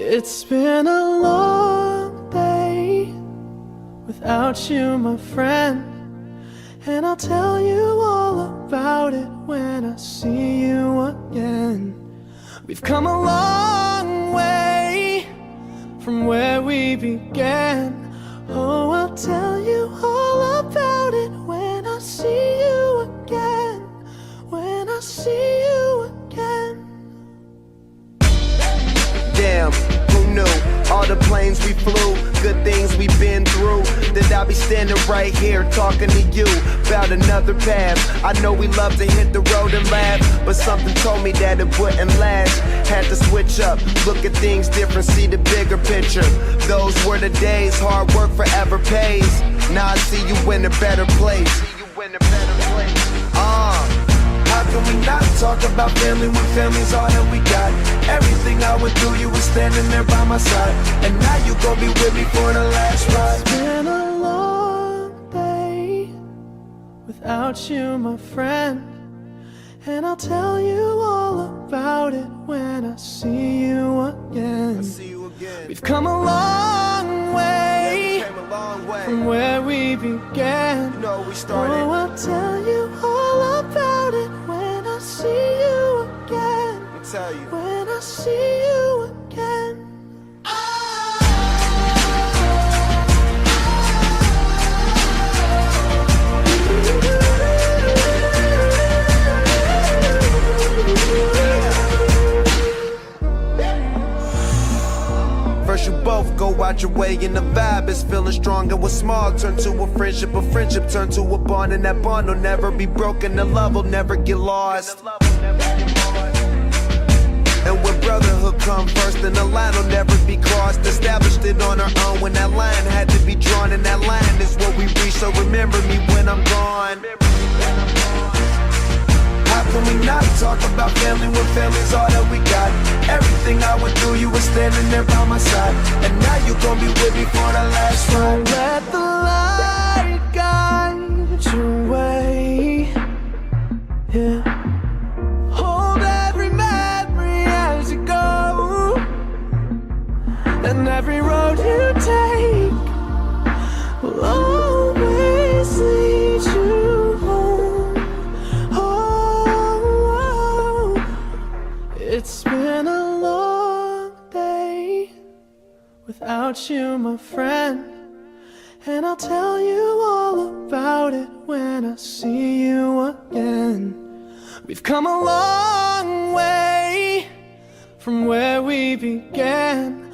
It's been a long day without you, my friend, and I'll tell you all about it when I see you again. We've come a long way from where we began. Oh, I'll tell you all about it when I see you again. When I see you again. Damn, who knew? All the planes we flew, good things we've been through, that I'll be standing right here talking to you about another path. I know we love to hit the road and laugh, but something told me that it wouldn't last. Had to switch up, look at things different, see the bigger picture. Those were the days, hard work forever pays. Now I see you in a better place. How can we not talk about family when family's all that we got? Everything I went through, you were standing there by my side, and now you gon' be with me for the last ride. It's been a long day without you, my friend, and I'll tell you all about it when I see you again. We've come a long way, from where we began. You know we started. Oh, I'll tell you all about it when I see you again. Tell you. When I see you again. First you both go out your way and the vibe is feeling strong, and what's small turn to a friendship turn to a bond, and that bond will never be broken, the love will never get lost. And when brotherhood come first, then the line will never be crossed. Established it on our own when that line had to be drawn, and that line is what we reach, so remember me when I'm gone. How can we not talk about family when family's all that we got? Everything I went through, you were standing there by my side, and now you gon' be with me for the last ride. Let the light guide your way. Yeah. Hold every memory as you go, and every road you take will always lead you home. Oh, it's been a long day without you, my friend, and I'll tell you all about it when I see you again. We've come a long way from where we began.